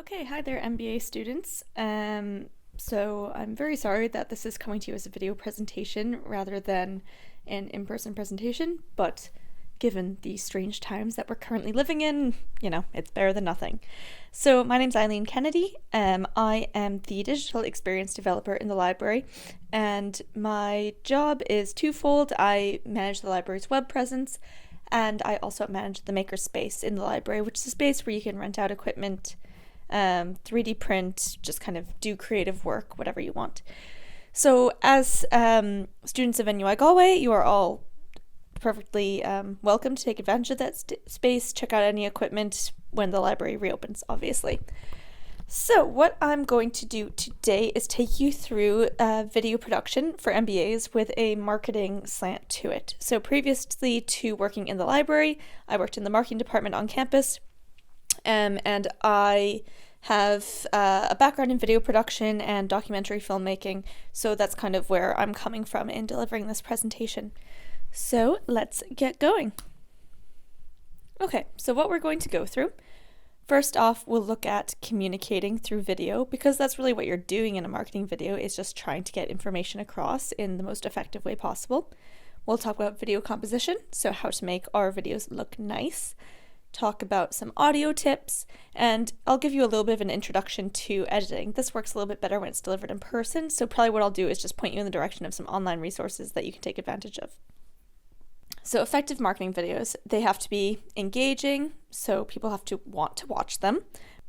Okay, hi there MBA students. So I'm very sorry that this is coming to you as a video presentation rather than an in-person presentation, but given the strange times that we're currently living in, it's better than nothing. So my name's Eileen Kennedy. I am the digital experience developer in the library, and my job is twofold. I manage the library's web presence, and I also manage the makerspace in the library, which is a space where you can rent out equipment, 3D print, just kind of do creative work, whatever you want. So as students of NUI Galway, you are all perfectly welcome to take advantage of that space, check out any equipment when the library reopens, obviously. So what I'm going to do today is take you through video production for MBAs with a marketing slant to it. So previously to working in the library, I worked in the marketing department on campus, and I have a background in video production and documentary filmmaking, so that's kind of where I'm coming from in delivering this presentation. So let's get going. Okay, so what we're going to go through. First off, we'll look at communicating through video, because that's really what you're doing in a marketing video, is just trying to get information across in the most effective way possible. We'll talk about video composition, so how to make our videos look nice. Talk about some audio tips, and I'll give you a little bit of an introduction to editing. This works a little bit better when it's delivered in person, so probably what I'll do is just point you in the direction of some online resources that you can take advantage of. So effective marketing videos, they have to be engaging, so people have to want to watch them.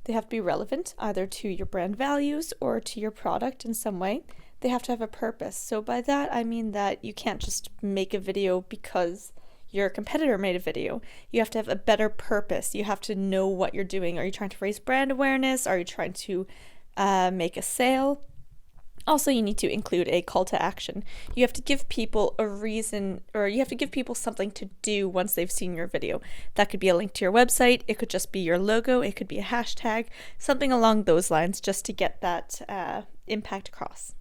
They have to be relevant, either to your brand values or to your product in some way. They have to have a purpose. So by that, I mean that you can't just make a video because your competitor made a video. You have to have a better purpose. You have to know what you're doing. Are you trying to raise brand awareness? Are you trying to make a sale? Also, you need to include a call to action. You have to give people a reason, or you have to give people something to do once they've seen your video. That could be a link to your website. It could just be your logo. It could be a hashtag, something along those lines, just to get that impact across.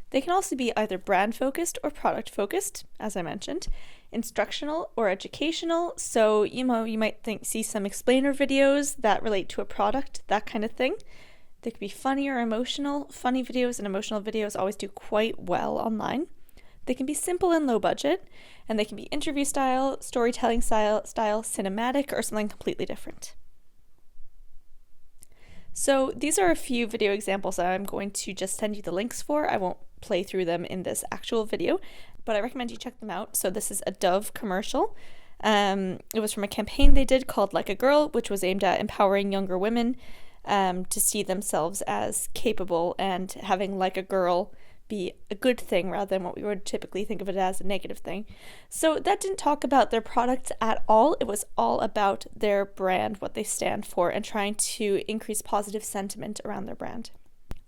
They can also be either brand focused or product focused, as I mentioned, instructional or educational. So, you might see some explainer videos that relate to a product, that kind of thing. They could be funny or emotional. Funny videos and emotional videos always do quite well online. They can be simple and low budget, and they can be interview style, storytelling style, cinematic, or something completely different. So these are a few video examples that I'm going to just send you the links for. I won't play through them in this actual video, but I recommend you check them out. So this is a Dove commercial. It was from a campaign they did called Like a Girl, which was aimed at empowering younger women to see themselves as capable and having like a girl be a good thing rather than what we would typically think of it as a negative thing. So that didn't talk about their products at all. It was all about their brand, what they stand for, and trying to increase positive sentiment around their brand.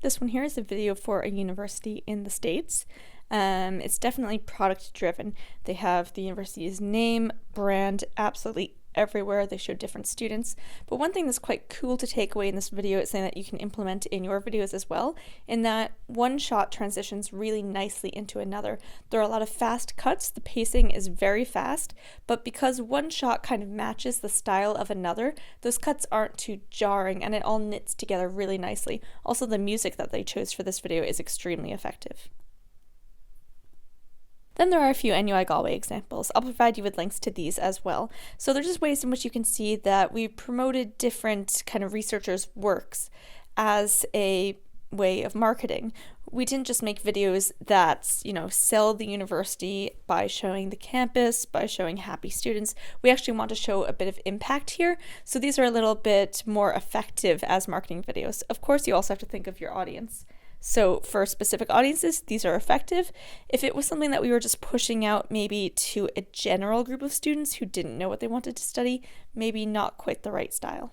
This one here is a video for a university in the States. It's definitely product driven. They have the university's name, brand, absolutely everywhere. They show different students. But one thing that's quite cool to take away in this video is something that you can implement in your videos as well, in that one shot transitions really nicely into another. There are a lot of fast cuts. The pacing is very fast, but because one shot kind of matches the style of another, those cuts aren't too jarring and it all knits together really nicely. Also, the music that they chose for this video is extremely effective. Then there are a few NUI Galway examples. I'll provide you with links to these as well. So they're just ways in which you can see that we promoted different kind of researchers' works as a way of marketing. We didn't just make videos that, sell the university by showing the campus, by showing happy students. We actually want to show a bit of impact here. So these are a little bit more effective as marketing videos. Of course, you also have to think of your audience. So for specific audiences, these are effective. If it was something that we were just pushing out maybe to a general group of students who didn't know what they wanted to study, maybe not quite the right style.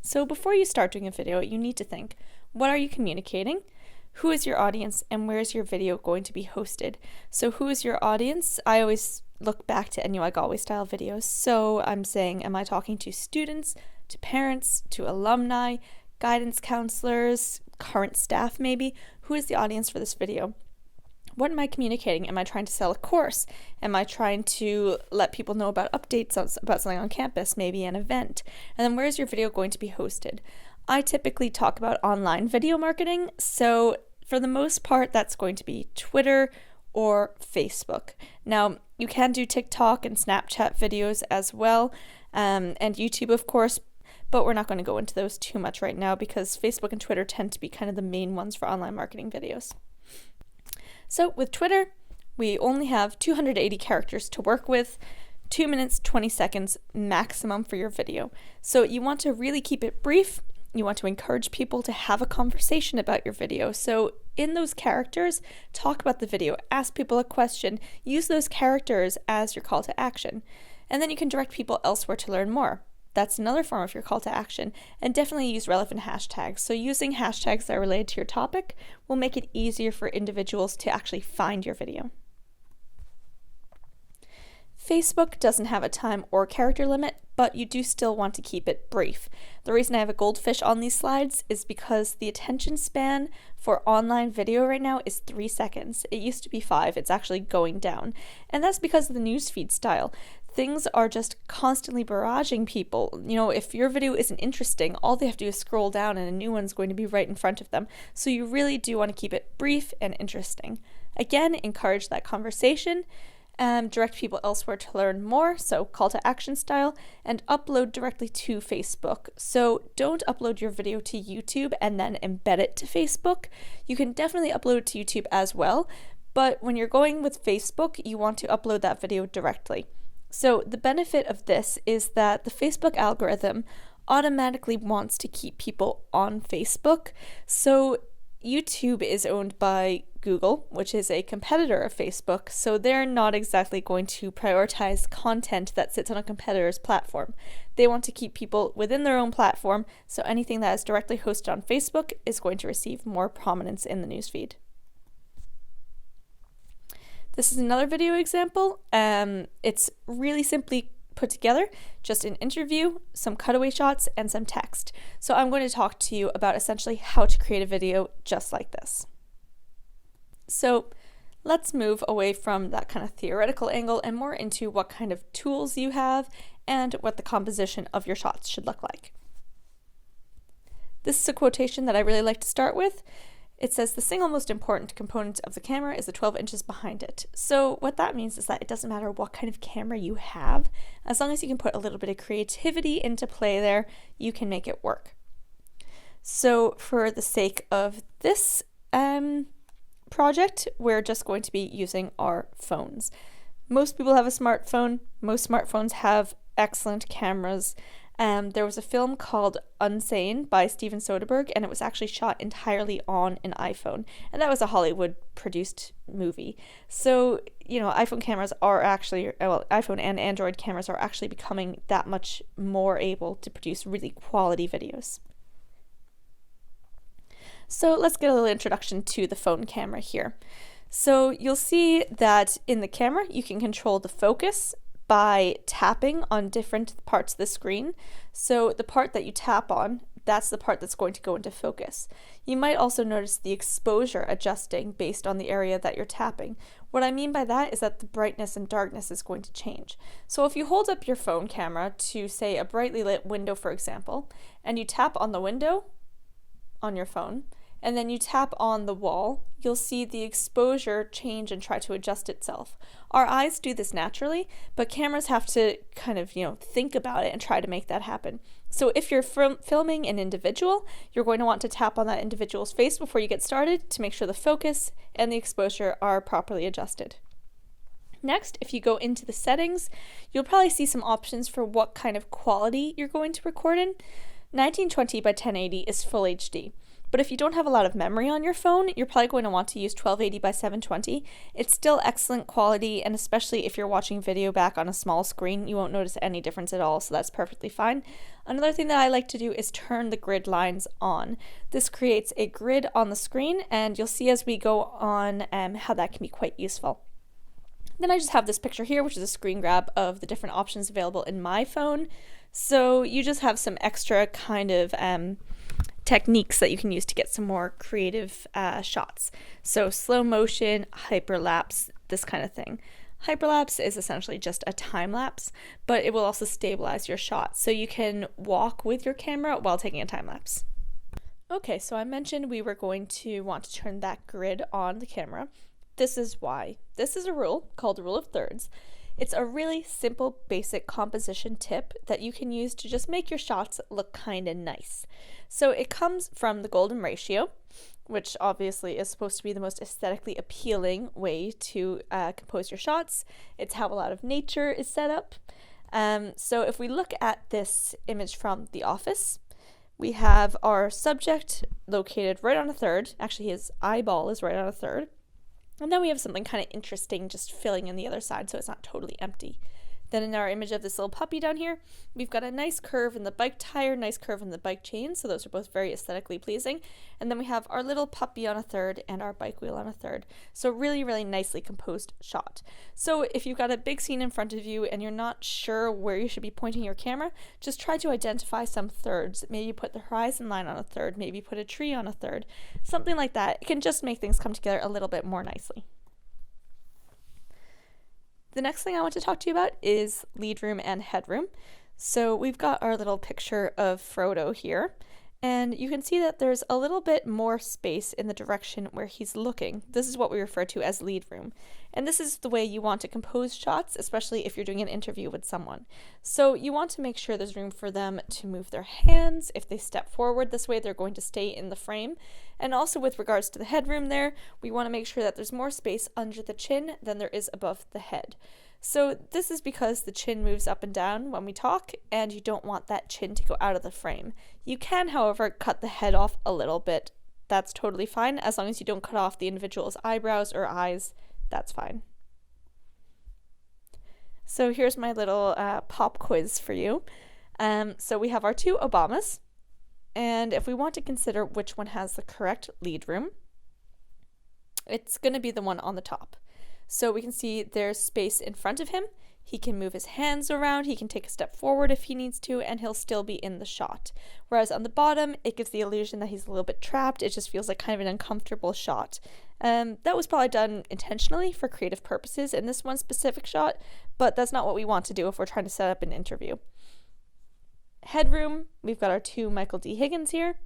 So before you start doing a video, you need to think, what are you communicating? Who is your audience, and where is your video going to be hosted? So who is your audience? I always look back to NUI Galway style videos. So I'm saying, am I talking to students, to parents, to alumni, guidance counselors, current staff maybe? Who is the audience for this video? What am I communicating? Am I trying to sell a course? Am I trying to let people know about updates about something on campus, maybe an event? And then where is your video going to be hosted? I typically talk about online video marketing, so for the most part, that's going to be Twitter or Facebook. Now, you can do TikTok and Snapchat videos as well, and YouTube, of course, but we're not going to go into those too much right now because Facebook and Twitter tend to be kind of the main ones for online marketing videos. So with Twitter, we only have 280 characters to work with, 2 minutes, 20 seconds maximum for your video. So you want to really keep it brief. You want to encourage people to have a conversation about your video. So in those characters, talk about the video, ask people a question, use those characters as your call to action. And then you can direct people elsewhere to learn more. That's another form of your call to action, and definitely use relevant hashtags. So using hashtags that are related to your topic will make it easier for individuals to actually find your video. Facebook doesn't have a time or character limit, but you do still want to keep it brief. The reason I have a goldfish on these slides is because the attention span for online video right now is 3 seconds. It used to be 5, it's actually going down. And that's because of the newsfeed style. Things are just constantly barraging people. You know, if your video isn't interesting, all they have to do is scroll down and a new one's going to be right in front of them. So you really do want to keep it brief and interesting. Again, encourage that conversation, direct people elsewhere to learn more, so call to action style, and upload directly to Facebook. So don't upload your video to YouTube and then embed it to Facebook. You can definitely upload it to YouTube as well, but when you're going with Facebook, you want to upload that video directly. So the benefit of this is that the Facebook algorithm automatically wants to keep people on Facebook. So YouTube is owned by Google, which is a competitor of Facebook, so they're not exactly going to prioritize content that sits on a competitor's platform. They want to keep people within their own platform, so anything that is directly hosted on Facebook is going to receive more prominence in the newsfeed. This is another video example. It's really simply put together, just an interview, some cutaway shots, and some text. So I'm going to talk to you about essentially how to create a video just like this. So let's move away from that kind of theoretical angle and more into what kind of tools you have and what the composition of your shots should look like. This is a quotation that I really like to start with. It says, "The single most important component of the camera is the 12 inches behind it." So what that means is that it doesn't matter what kind of camera you have, as long as you can put a little bit of creativity into play there, you can make it work. So for the sake of this project, we're just going to be using our phones. Most people have a smartphone. Most smartphones have excellent cameras. There was a film called Unsane by Steven Soderbergh, and it was actually shot entirely on an iPhone, and that was a Hollywood-produced movie. So, you know, iPhone cameras are actually, well, iPhone and Android cameras are actually becoming that much more able to produce really quality videos. So let's get a little introduction to the phone camera here. So you'll see that in the camera, you can control the focus by tapping on different parts of the screen. So the part that you tap on, that's the part that's going to go into focus. You might also notice the exposure adjusting based on the area that you're tapping. What I mean by that is that the brightness and darkness is going to change. So if you hold up your phone camera to, say, a brightly lit window, for example, and you tap on the window on your phone, and then you tap on the wall, you'll see the exposure change and try to adjust itself. Our eyes do this naturally, but cameras have to kind of, think about it and try to make that happen. So if you're filming an individual, you're going to want to tap on that individual's face before you get started to make sure the focus and the exposure are properly adjusted. Next, if you go into the settings, you'll probably see some options for what kind of quality you're going to record in. 1920 by 1080 is full HD. But if you don't have a lot of memory on your phone, you're probably going to want to use 1280 by 720. It's still excellent quality, and especially if you're watching video back on a small screen, you won't notice any difference at all, so that's perfectly fine. Another thing that I like to do is turn the grid lines on. This creates a grid on the screen, and you'll see as we go on how that can be quite useful. Then I just have this picture here, which is a screen grab of the different options available in my phone. So you just have some extra kind of techniques that you can use to get some more creative shots. So slow motion, hyperlapse, this kind of thing. Hyperlapse is essentially just a time lapse, but it will also stabilize your shot. So you can walk with your camera while taking a time lapse. Okay, so I mentioned we were going to want to turn that grid on the camera. This is why. This is a rule called the rule of thirds. It's a really simple, basic composition tip that you can use to just make your shots look kind of nice. So it comes from the golden ratio, which obviously is supposed to be the most aesthetically appealing way to compose your shots. It's how a lot of nature is set up. So if we look at this image from The Office, we have our subject located right on a third. Actually, his eyeball is right on a third. And then we have something kind of interesting just filling in the other side so it's not totally empty. Then in our image of this little puppy down here, we've got a nice curve in the bike tire, nice curve in the bike chain, so those are both very aesthetically pleasing. And then we have our little puppy on a third and our bike wheel on a third. So really, really nicely composed shot. So if you've got a big scene in front of you and you're not sure where you should be pointing your camera, just try to identify some thirds. Maybe put the horizon line on a third, maybe put a tree on a third, something like that. It can just make things come together a little bit more nicely. The next thing I want to talk to you about is lead room and headroom. So we've got our little picture of Frodo here, and you can see that there's a little bit more space in the direction where he's looking. This is what we refer to as lead room. And this is the way you want to compose shots, especially if you're doing an interview with someone. So you want to make sure there's room for them to move their hands. If they step forward this way, they're going to stay in the frame. And also with regards to the headroom there, we want to make sure that there's more space under the chin than there is above the head. So this is because the chin moves up and down when we talk, and you don't want that chin to go out of the frame. You can, however, cut the head off a little bit. That's totally fine, as long as you don't cut off the individual's eyebrows or eyes, that's fine. So here's my little pop quiz for you. So we have our two Obamas, and if we want to consider which one has the correct lead room, it's going to be the one on the top. So we can see there's space in front of him. He can move his hands around, he can take a step forward if he needs to, and he'll still be in the shot. Whereas on the bottom, it gives the illusion that he's a little bit trapped. It just feels like kind of an uncomfortable shot. That was probably done intentionally for creative purposes in this one specific shot, but that's not what we want to do if we're trying to set up an interview. Headroom, we've got our two Michael D. Higgins here.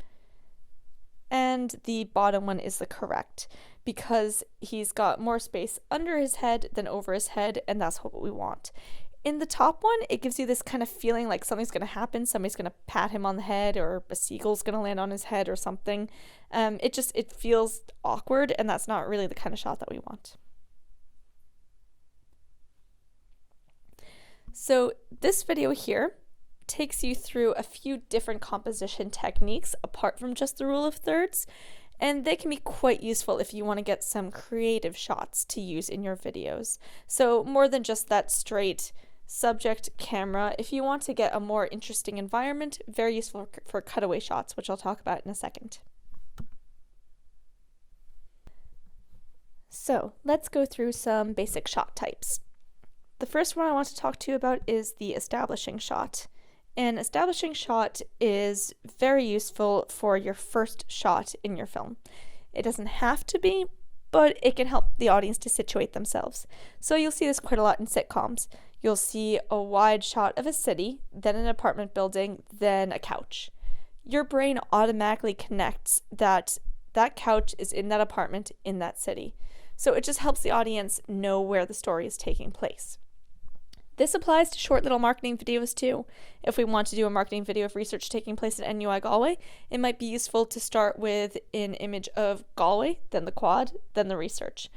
And the bottom one is the correct because he's got more space under his head than over his head, and that's what we want. In the top one, it gives you this kind of feeling like something's going to happen. Somebody's going to pat him on the head, or a seagull's going to land on his head or something. It feels awkward, and that's not really the kind of shot that we want. So this video here takes you through a few different composition techniques apart from just the rule of thirds, and they can be quite useful if you want to get some creative shots to use in your videos. So more than just that straight subject camera, if you want to get a more interesting environment, very useful for cutaway shots, which I'll talk about in a second. So let's go through some basic shot types. The first one I want to talk to you about is the establishing shot. An establishing shot is very useful for your first shot in your film. It doesn't have to be, but it can help the audience to situate themselves. So you'll see this quite a lot in sitcoms. You'll see a wide shot of a city, then an apartment building, then a couch. Your brain automatically connects that that couch is in that apartment in that city. So it just helps the audience know where the story is taking place. This applies to short little marketing videos too. If we want to do a marketing video of research taking place at NUI Galway, it might be useful to start with an image of Galway, then the quad, then the research.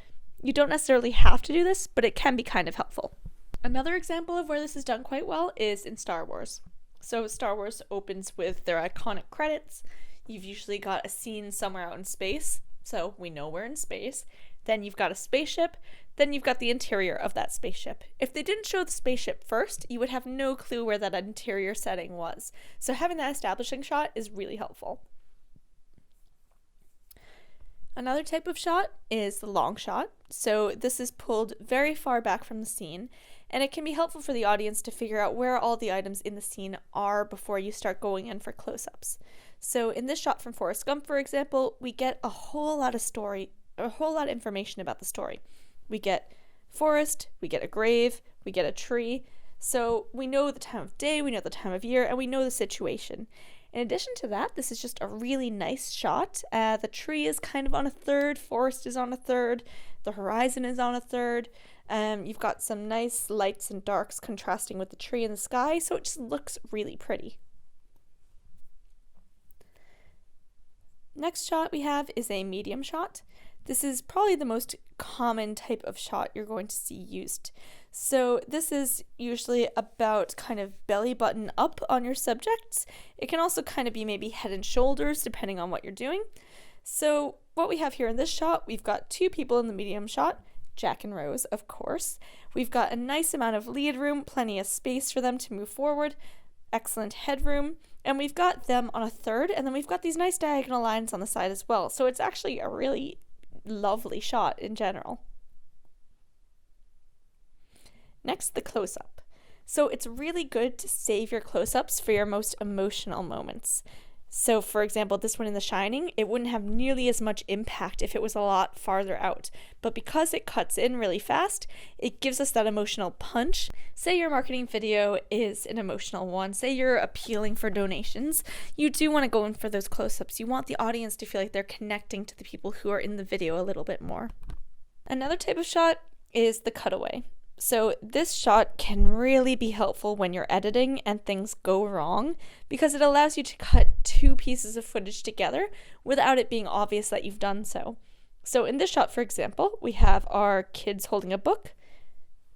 You don't necessarily have to do this, but it can be kind of helpful. Another example of where this is done quite well is in Star Wars. So Star Wars opens with their iconic credits. You've usually got a scene somewhere out in space, so we know we're in space. Then you've got a spaceship, then you've got the interior of that spaceship. If they didn't show the spaceship first, you would have no clue where that interior setting was. So having that establishing shot is really helpful. Another type of shot is the long shot. So this is pulled very far back from the scene, and it can be helpful for the audience to figure out where all the items in the scene are before you start going in for close-ups. So in this shot from Forrest Gump, for example, we get a whole lot of information about the story. We get forest, we get a grave, we get a tree. So we know the time of day, we know the time of year, and we know the situation. In addition to that, this is just a really nice shot. The tree is kind of on a third, forest is on a third, the horizon is on a third. You've got some nice lights and darks contrasting with the tree and the sky, so it just looks really pretty. Next shot we have is a medium shot. This is probably the most common type of shot you're going to see used. So this is usually about kind of belly button up on your subjects. It can also kind of be maybe head and shoulders depending on what you're doing. So what we have here in this shot, we've got two people in the medium shot, Jack and Rose, of course. We've got a nice amount of lead room, plenty of space for them to move forward, excellent headroom, and we've got them on a third, and then we've got these nice diagonal lines on the side as well. So it's actually a really lovely shot in general. Next, the close-up. So it's really good to save your close-ups for your most emotional moments. So for example, this one in The Shining, it wouldn't have nearly as much impact if it was a lot farther out. But because it cuts in really fast, it gives us that emotional punch. Say your marketing video is an emotional one. Say you're appealing for donations. You do want to go in for those close-ups. You want the audience to feel like they're connecting to the people who are in the video a little bit more. Another type of shot is the cutaway. So this shot can really be helpful when you're editing and things go wrong because it allows you to cut two pieces of footage together without it being obvious that you've done so. So in this shot, for example, we have our kids holding a book,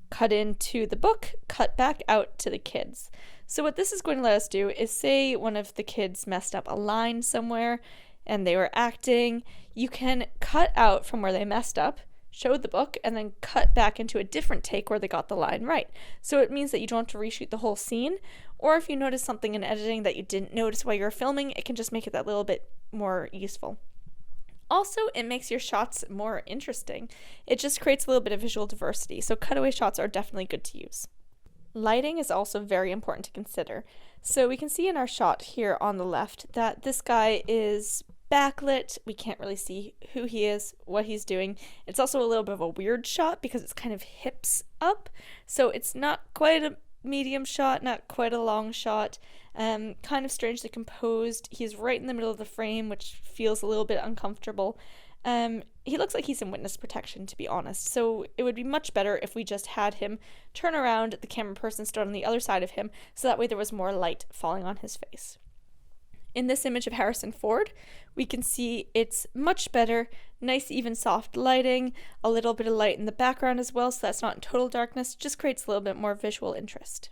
cut into the book, cut back out to the kids. So what this is going to let us do is say one of the kids messed up a line somewhere and they were acting, you can cut out from where they messed up, show the book, and then cut back into a different take where they got the line right. So it means that you don't have to reshoot the whole scene, or if you notice something in editing that you didn't notice while you were filming, it can just make it that little bit more useful. Also, it makes your shots more interesting. It just creates a little bit of visual diversity, so cutaway shots are definitely good to use. Lighting is also very important to consider. So we can see in our shot here on the left that this guy is backlit. We can't really see who he is, what he's doing. It's also a little bit of a weird shot because it's kind of hips up. So it's not quite a medium shot, not quite a long shot. Kind of strangely composed. He's right in the middle of the frame, which feels a little bit uncomfortable. He looks like he's in witness protection, to be honest. So it would be much better if we just had him turn around, the camera person stood on the other side of him, so that way there was more light falling on his face. In this image of Harrison Ford, we can see it's much better, nice even soft lighting, a little bit of light in the background as well, so that's not in total darkness, just creates a little bit more visual interest.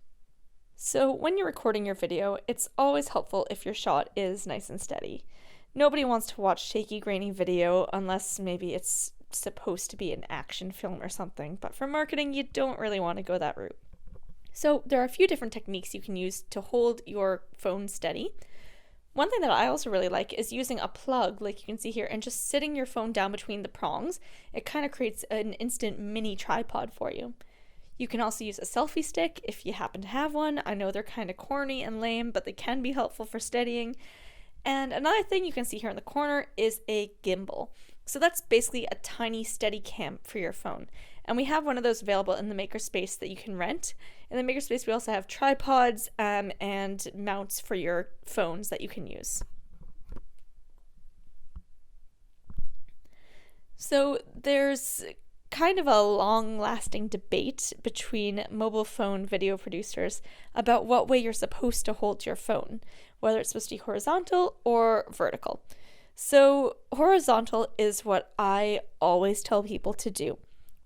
So when you're recording your video, it's always helpful if your shot is nice and steady. Nobody wants to watch shaky, grainy video unless maybe it's supposed to be an action film or something, but for marketing, you don't really want to go that route. So there are a few different techniques you can use to hold your phone steady. One thing that I also really like is using a plug, like you can see here, and just sitting your phone down between the prongs. It kind of creates an instant mini tripod for you. You can also use a selfie stick if you happen to have one. I know they're kind of corny and lame, but they can be helpful for steadying. And another thing you can see here in the corner is a gimbal. So that's basically a tiny steady cam for your phone. And we have one of those available in the makerspace that you can rent. In the makerspace, we also have tripods and mounts for your phones that you can use. So there's kind of a long-lasting debate between mobile phone video producers about what way you're supposed to hold your phone, whether it's supposed to be horizontal or vertical. So horizontal is what I always tell people to do.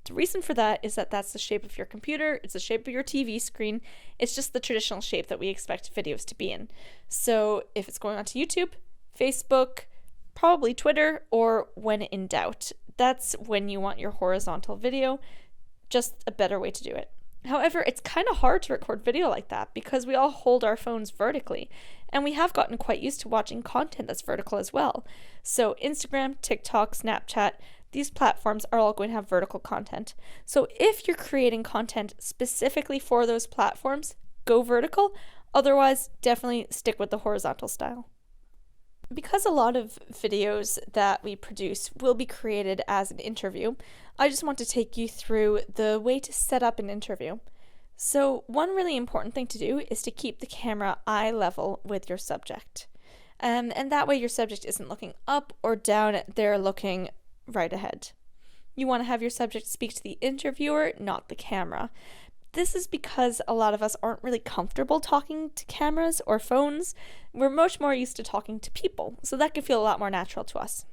The reason for that is that that's the shape of your computer, it's the shape of your TV screen, it's just the traditional shape that we expect videos to be in. So if it's going onto YouTube, Facebook, probably Twitter, or when in doubt, that's when you want your horizontal video, just a better way to do it. However, it's kind of hard to record video like that because we all hold our phones vertically, and we have gotten quite used to watching content that's vertical as well. So Instagram, TikTok, Snapchat, these platforms are all going to have vertical content. So if you're creating content specifically for those platforms, go vertical. Otherwise, definitely stick with the horizontal style. Because a lot of videos that we produce will be created as an interview, I just want to take you through the way to set up an interview. So one really important thing to do is to keep the camera eye level with your subject. And that way your subject isn't looking up or down, they're looking right ahead. You want to have your subject speak to the interviewer, not the camera. This is because a lot of us aren't really comfortable talking to cameras or phones. We're much more used to talking to people, so that can feel a lot more natural to us.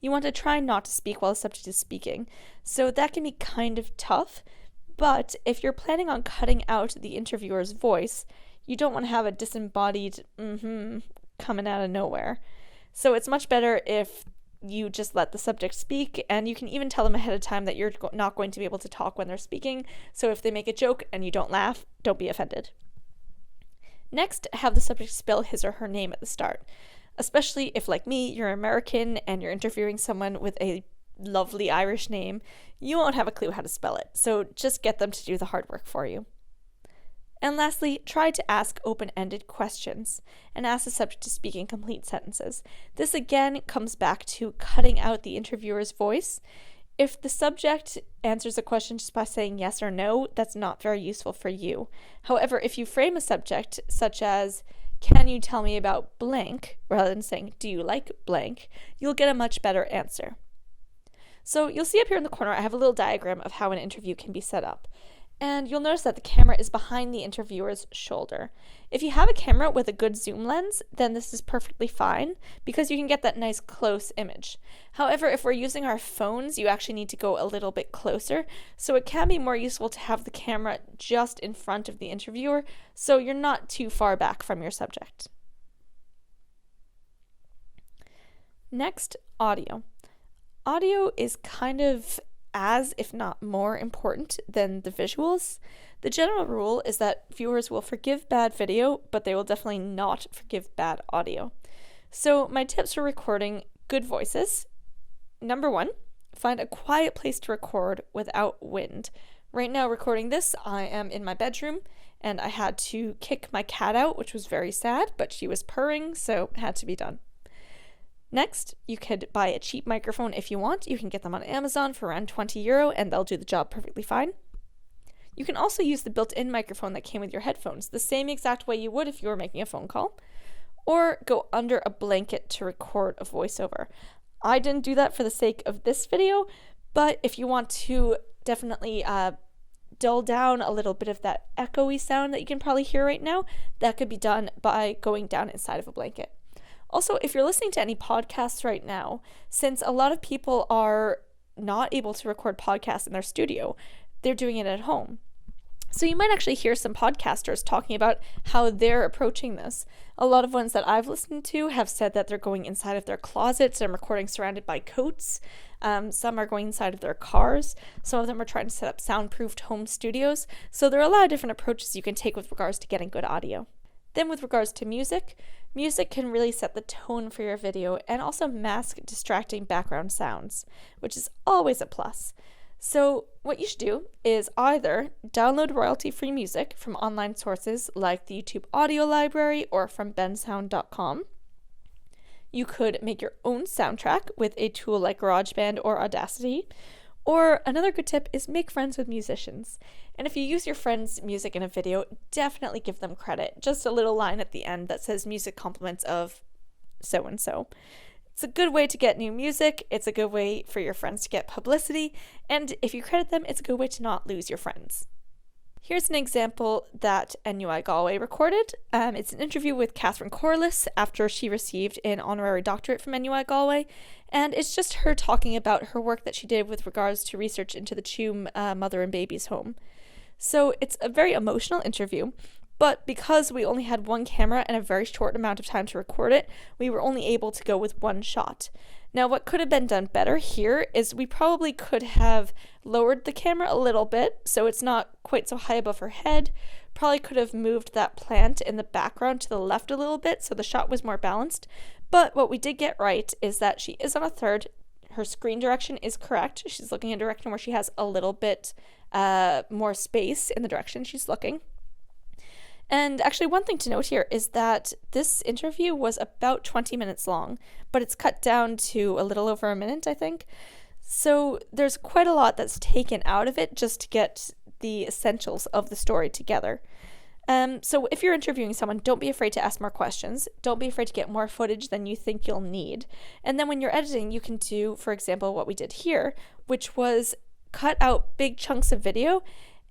You want to try not to speak while the subject is speaking, so that can be kind of tough, but if you're planning on cutting out the interviewer's voice, you don't want to have a disembodied coming out of nowhere. So it's much better if you just let the subject speak, and you can even tell them ahead of time that you're not going to be able to talk when they're speaking, so if they make a joke and you don't laugh, don't be offended. Next, have the subject spell his or her name at the start, especially if, like me, you're American and you're interviewing someone with a lovely Irish name. You won't have a clue how to spell it, so just get them to do the hard work for you. And lastly, try to ask open-ended questions and ask the subject to speak in complete sentences. This again comes back to cutting out the interviewer's voice. If the subject answers a question just by saying yes or no, that's not very useful for you. However, if you frame a subject such as, "Can you tell me about blank?" rather than saying, "Do you like blank?" you'll get a much better answer. So you'll see up here in the corner, I have a little diagram of how an interview can be set up. And you'll notice that the camera is behind the interviewer's shoulder. If you have a camera with a good zoom lens, then this is perfectly fine because you can get that nice close image. However, if we're using our phones, you actually need to go a little bit closer. So it can be more useful to have the camera just in front of the interviewer so you're not too far back from your subject. Next, audio. Audio is kind of as, if not more important than the visuals. The general rule is that viewers will forgive bad video, but they will definitely not forgive bad audio. So my tips for recording good voices: number 1, find a quiet place to record without wind. Right now recording this, I am in my bedroom and I had to kick my cat out, which was very sad, but she was purring, so it had to be done. Next, you could buy a cheap microphone if you want. You can get them on Amazon for around €20 and they'll do the job perfectly fine. You can also use the built-in microphone that came with your headphones, the same exact way you would if you were making a phone call, or go under a blanket to record a voiceover. I didn't do that for the sake of this video, but if you want to definitely dull down a little bit of that echoey sound that you can probably hear right now, that could be done by going down inside of a blanket. Also, if you're listening to any podcasts right now, since a lot of people are not able to record podcasts in their studio, they're doing it at home. So you might actually hear some podcasters talking about how they're approaching this. A lot of ones that I've listened to have said that they're going inside of their closets and recording surrounded by coats. Some are going inside of their cars. Some of them are trying to set up soundproofed home studios. So there are a lot of different approaches you can take with regards to getting good audio. Then with regards to music, music can really set the tone for your video and also mask distracting background sounds, which is always a plus. So what you should do is either download royalty-free music from online sources like the YouTube audio library or from bensound.com. You could make your own soundtrack with a tool like GarageBand or Audacity. Or another good tip is make friends with musicians. And if you use your friend's music in a video, definitely give them credit. Just a little line at the end that says music compliments of so-and-so. It's a good way to get new music. It's a good way for your friends to get publicity. And if you credit them, it's a good way to not lose your friends. Here's an example that NUI Galway recorded. It's an interview with Catherine Corliss after she received an honorary doctorate from NUI Galway, and it's just her talking about her work that she did with regards to research into the Tuam Mother and Babies Home. So it's a very emotional interview, but because we only had one camera and a very short amount of time to record it, we were only able to go with one shot. Now, what could have been done better here is we probably could have lowered the camera a little bit so it's not quite so high above her head. Probably could have moved that plant in the background to the left a little bit so the shot was more balanced. But what we did get right is that she is on a third. her screen direction is correct. She's looking in a direction where she has a little bit more space in the direction she's looking. And actually, one thing to note here is that this interview was about 20 minutes long, but it's cut down to a little over a minute, I think. So there's quite a lot that's taken out of it just to get the essentials of the story together. So if you're interviewing someone, don't be afraid to ask more questions. Don't be afraid to get more footage than you think you'll need. And then when you're editing, you can do, for example, what we did here, which was cut out big chunks of video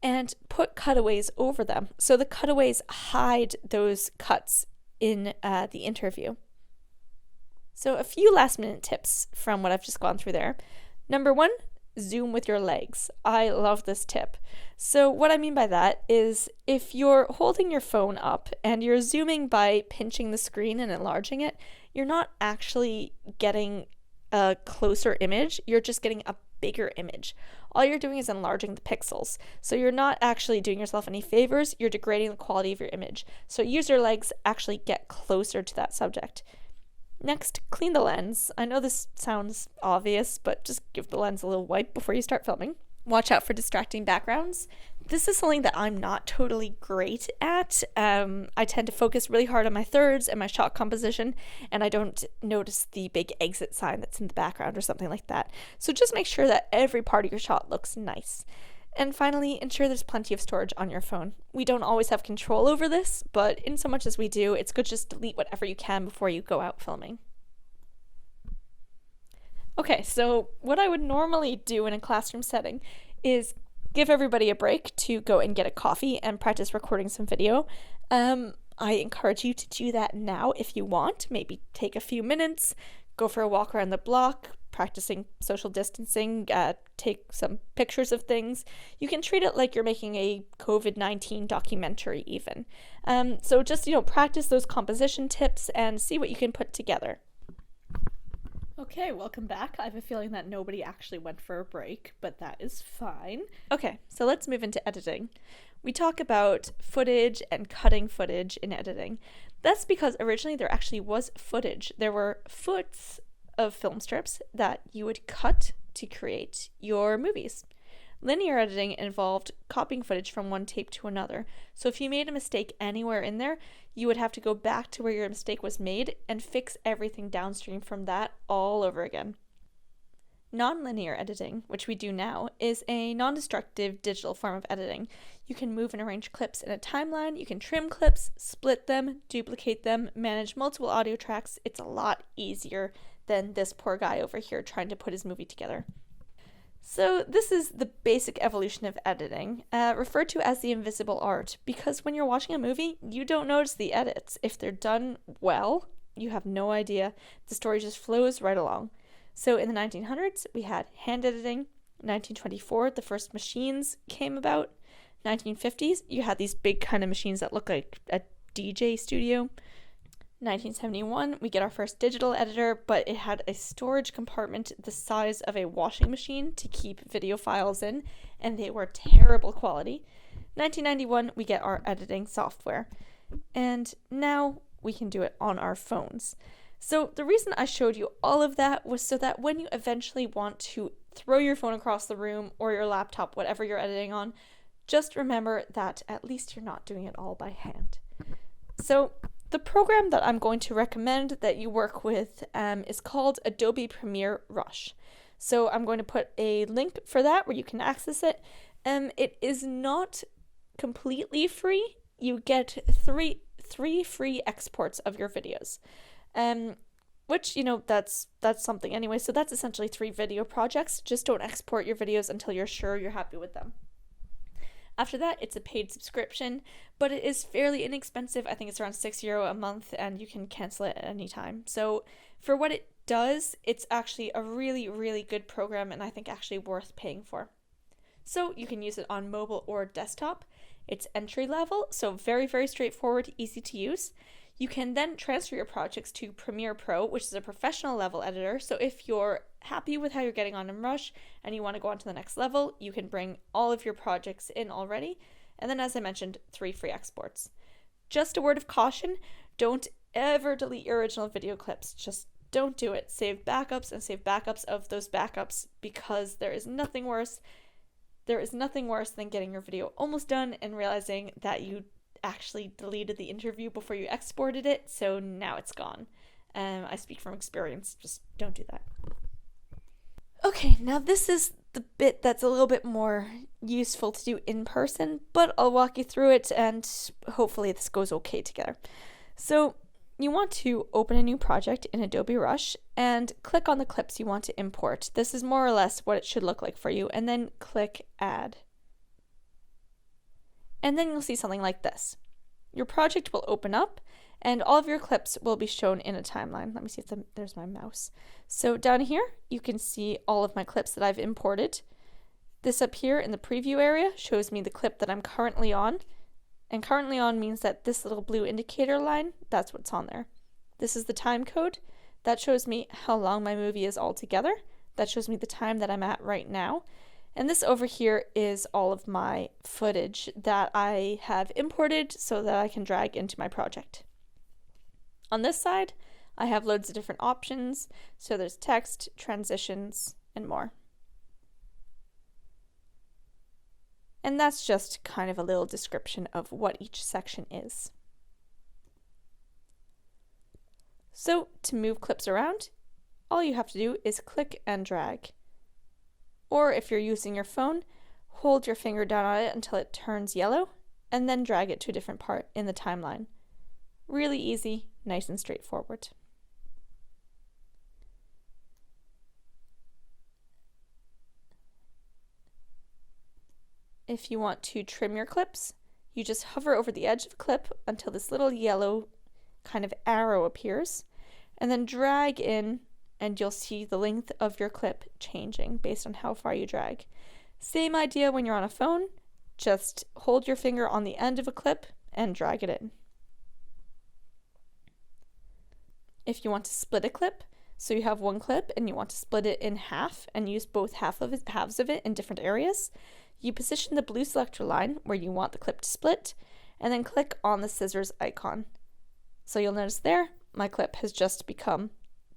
and put cutaways over them. So the cutaways hide those cuts in the interview. So a few last minute tips from what I've just gone through there. Number one, zoom with your legs. I love this tip. So what I mean by that is if you're holding your phone up and you're zooming by pinching the screen and enlarging it, you're not actually getting a closer image, you're just getting a bigger image. All you're doing is enlarging the pixels. So you're not actually doing yourself any favors, you're degrading the quality of your image. So use your legs, actually get closer to that subject. Next, clean the lens. I know this sounds obvious, but just give the lens a little wipe before you start filming. Watch out for distracting backgrounds. This is something that I'm not totally great at. I tend to focus really hard on my thirds and my shot composition, and I don't notice the big exit sign that's in the background or something like that. So just make sure that every part of your shot looks nice. And finally, ensure there's plenty of storage on your phone. We don't always have control over this, but in so much as we do, it's good to just delete whatever you can before you go out filming. Okay, so what I would normally do in a classroom setting is give everybody a break to go and get a coffee and practice recording some video. I encourage you to do that now if you want. Maybe take a few minutes, go for a walk around the block, practicing social distancing, take some pictures of things. You can treat it like you're making a COVID-19 documentary even. So just, practice those composition tips and see what you can put together. Okay, welcome back. I have a feeling that nobody actually went for a break, but that is fine. Okay, so let's move into editing. We talk about footage and cutting footage in editing. That's because originally there actually was footage. There were foots of film strips that you would cut to create your movies. Linear editing involved copying footage from one tape to another. So if you made a mistake anywhere in there, you would have to go back to where your mistake was made and fix everything downstream from that all over again. Non-linear editing, which we do now, is a non-destructive digital form of editing. You can move and arrange clips in a timeline, you can trim clips, split them, duplicate them, manage multiple audio tracks. It's a lot easier than this poor guy over here trying to put his movie together. So this is the basic evolution of editing, referred to as the invisible art, because when you're watching a movie, you don't notice the edits. If they're done well, you have no idea. The story just flows right along. So in the 1900s, we had hand editing. 1924, the first machines came about. 1950s, you had these big kind of machines that look like a DJ studio. 1971, we get our first digital editor, but it had a storage compartment the size of a washing machine to keep video files in, and they were terrible quality. 1991, we get our editing software, and now we can do it on our phones. So the reason I showed you all of that was so that when you eventually want to throw your phone across the room or your laptop, whatever you're editing on, just remember that at least you're not doing it all by hand. So the program that I'm going to recommend that you work with is called Adobe Premiere Rush. So I'm going to put a link for that where you can access it. It is not completely free. You get three free exports of your videos, which, that's something anyway. So that's essentially 3 video projects. Just don't export your videos until you're sure you're happy with them. After that, it's a paid subscription, but it is fairly inexpensive. I think it's around €6 a month, and you can cancel it at any time. So for what it does, it's actually a really, really good program, and I think actually worth paying for. So you can use it on mobile or desktop. It's entry level, so very, very straightforward, easy to use. You can then transfer your projects to Premiere Pro, which is a professional level editor. So if you're happy with how you're getting on in Rush and you want to go on to the next level, you can bring all of your projects in already. And then, as I mentioned, 3 free exports. Just a word of caution, don't ever delete your original video clips. Just don't do it. Save backups and save backups of those backups, because there is nothing worse. There is nothing worse than getting your video almost done and realizing that you actually deleted the interview before you exported it, so now it's gone. I speak from experience. Just don't do that. Okay, now this is the bit that's a little bit more useful to do in person, but I'll walk you through it and hopefully this goes okay together. So you want to open a new project in Adobe Rush and click on the clips you want to import. This is more or less what it should look like for you, and then click Add. And then you'll see something like this. Your project will open up and all of your clips will be shown in a timeline. Let me see if there's my mouse. So down here, you can see all of my clips that I've imported. This up here in the preview area shows me the clip that I'm currently on. And currently on means that this little blue indicator line, that's what's on there. This is the time code. That shows me how long my movie is altogether. That shows me the time that I'm at right now. And this over here is all of my footage that I have imported so that I can drag into my project. On this side, I have loads of different options. So there's text, transitions, and more. And that's just kind of a little description of what each section is. So to move clips around, all you have to do is click and drag. Or if you're using your phone, hold your finger down on it until it turns yellow, and then drag it to a different part in the timeline. Really easy, nice and straightforward. If you want to trim your clips, you just hover over the edge of a clip until this little yellow kind of arrow appears, and then drag in, and you'll see the length of your clip changing based on how far you drag. Same idea when you're on a phone, just hold your finger on the end of a clip and drag it in. If you want to split a clip, so you have one clip and you want to split it in half and use both halves of it in different areas, you position the blue selector line where you want the clip to split, and then click on the scissors icon. So you'll notice there, my clip has just become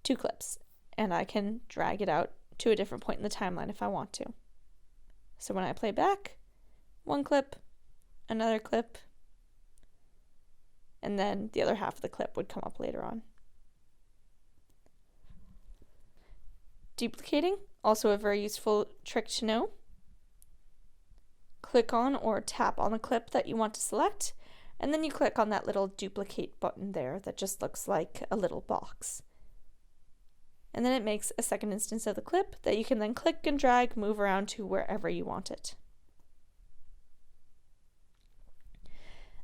2 clips, and I can drag it out to a different point in the timeline if I want to. So when I play back, 1 clip, another clip, and then the other half of the clip would come up later on. Duplicating, also a very useful trick to know. Click on or tap on the clip that you want to select, and then you click on that little duplicate button there that just looks like a little box. And then it makes a second instance of the clip that you can then click and drag, move around to wherever you want it.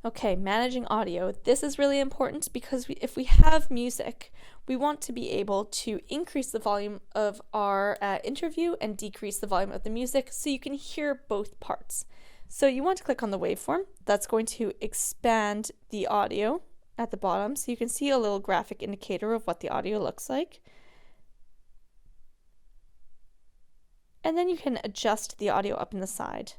Okay, managing audio. This is really important because if we have music, we want to be able to increase the volume of our interview and decrease the volume of the music so you can hear both parts. So you want to click on the waveform. That's going to expand the audio at the bottom so you can see a little graphic indicator of what the audio looks like. And then you can adjust the audio up in the side.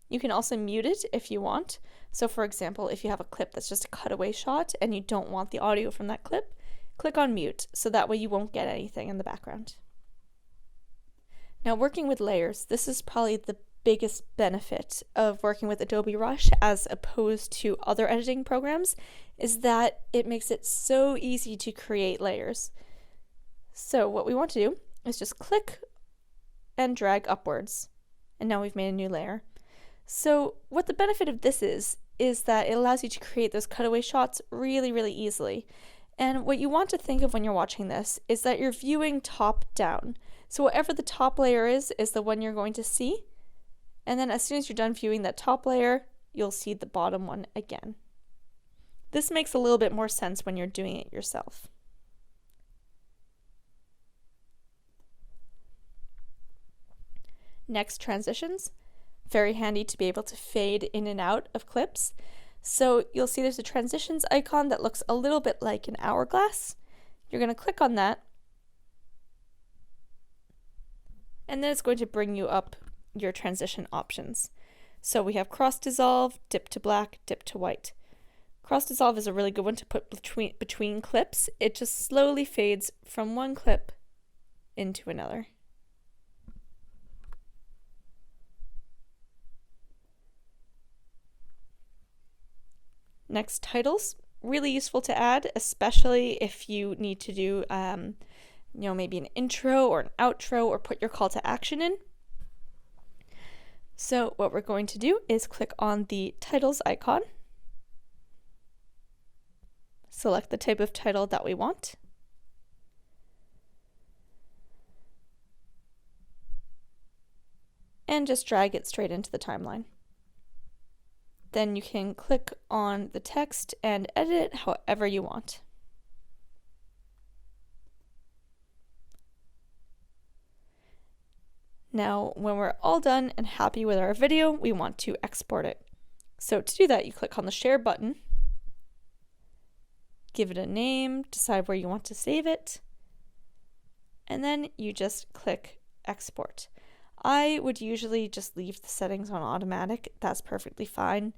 You can also mute it if you want. So for example, if you have a clip that's just a cutaway shot and you don't want the audio from that clip, click on mute so that way you won't get anything in the background. Now working with layers, this is probably the biggest benefit of working with Adobe Rush as opposed to other editing programs, is that it makes it so easy to create layers. So what we want to do is just click and drag upwards, and now we've made a new layer. So what the benefit of this is that it allows you to create those cutaway shots really, really easily. And what you want to think of when you're watching this is that you're viewing top down. So whatever the top layer is the one you're going to see. And then as soon as you're done viewing that top layer, you'll see the bottom one again. This makes a little bit more sense when you're doing it yourself. Next, transitions. Very handy to be able to fade in and out of clips. So you'll see there's a transitions icon that looks a little bit like an hourglass. You're going to click on that, and then it's going to bring you up your transition options. So we have cross dissolve, dip to black, dip to white. Cross dissolve is a really good one to put between clips. It just slowly fades from one clip into another. Next, titles. Really useful to add, especially if you need to do maybe an intro or an outro or put your call to action in. So what we're going to do is click on the titles icon, select the type of title that we want, and just drag it straight into the timeline. Then you can click on the text and edit it however you want. Now, when we're all done and happy with our video, we want to export it. So to do that, you click on the share button, give it a name, decide where you want to save it, and then you just click export. I would usually just leave the settings on automatic. That's perfectly fine.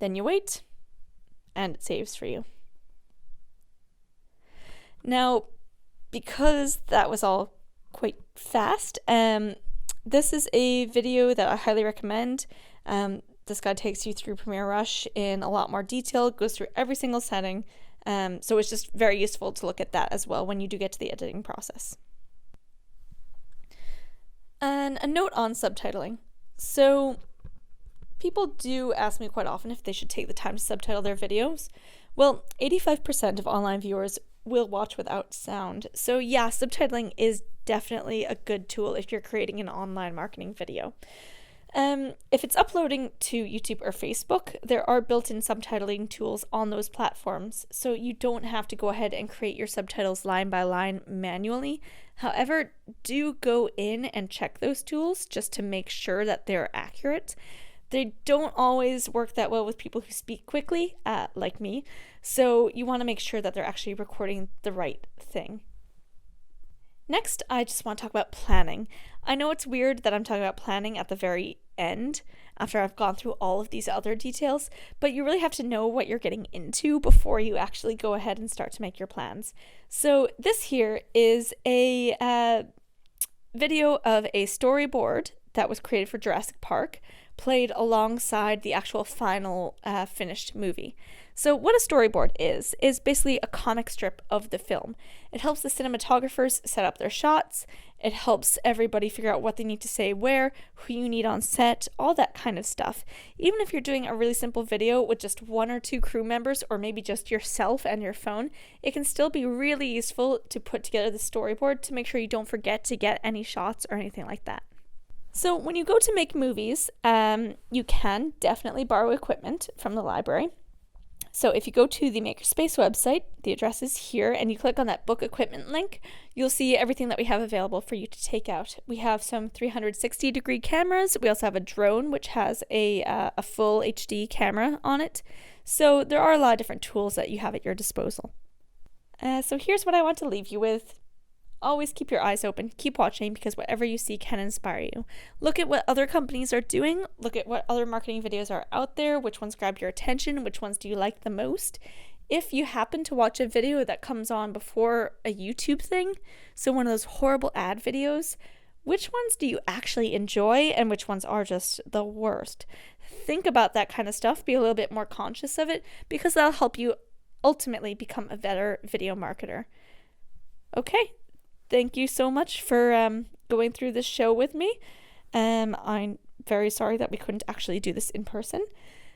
Then you wait, and it saves for you. Now, because that was all quite fast, this is a video that I highly recommend. This guide takes you through Premiere Rush in a lot more detail, goes through every single setting. So it's just very useful to look at that as well when you do get to the editing process. And a note on subtitling. So people do ask me quite often if they should take the time to subtitle their videos. Well, 85% of online viewers will watch without sound. So yeah, subtitling is definitely a good tool if you're creating an online marketing video. If it's uploading to YouTube or Facebook, there are built-in subtitling tools on those platforms, so you don't have to go ahead and create your subtitles line by line manually. However, do go in and check those tools just to make sure that they're accurate. They don't always work that well with people who speak quickly, like me, so you want to make sure that they're actually recording the right thing. Next, I just want to talk about planning. I know it's weird that I'm talking about planning at the very end, after I've gone through all of these other details, but you really have to know what you're getting into before you actually go ahead and start to make your plans. So this here is a video of a storyboard that was created for Jurassic Park, played alongside the actual final finished movie. So what a storyboard is basically a comic strip of the film. It helps the cinematographers set up their shots. It helps everybody figure out what they need to say where, who you need on set, all that kind of stuff. Even if you're doing a really simple video with just one or two crew members, or maybe just yourself and your phone, it can still be really useful to put together the storyboard to make sure you don't forget to get any shots or anything like that. So when you go to make movies, you can definitely borrow equipment from the library. So if you go to the Makerspace website, the address is here, and you click on that book equipment link, you'll see everything that we have available for you to take out. We have some 360-degree cameras. We also have a drone, which has a full HD camera on it. So there are a lot of different tools that you have at your disposal. So here's what I want to leave you with. Always keep your eyes open, keep watching, because whatever you see can inspire you. Look at what other companies are doing, look at what other marketing videos are out there, which ones grab your attention, which ones do you like the most. If you happen to watch a video that comes on before a YouTube thing, so one of those horrible ad videos, which ones do you actually enjoy and which ones are just the worst? Think about that kind of stuff, be a little bit more conscious of it, because that'll help you ultimately become a better video marketer. Okay. Thank you so much for going through this show with me. I'm very sorry that we couldn't actually do this in person.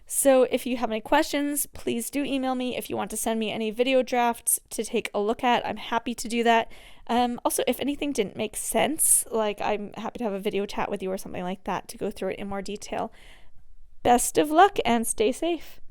So if you have any questions, please do email me. If you want to send me any video drafts to take a look at, I'm happy to do that. Also, if anything didn't make sense, like I'm happy to have a video chat with you or something like that to go through it in more detail. Best of luck and stay safe.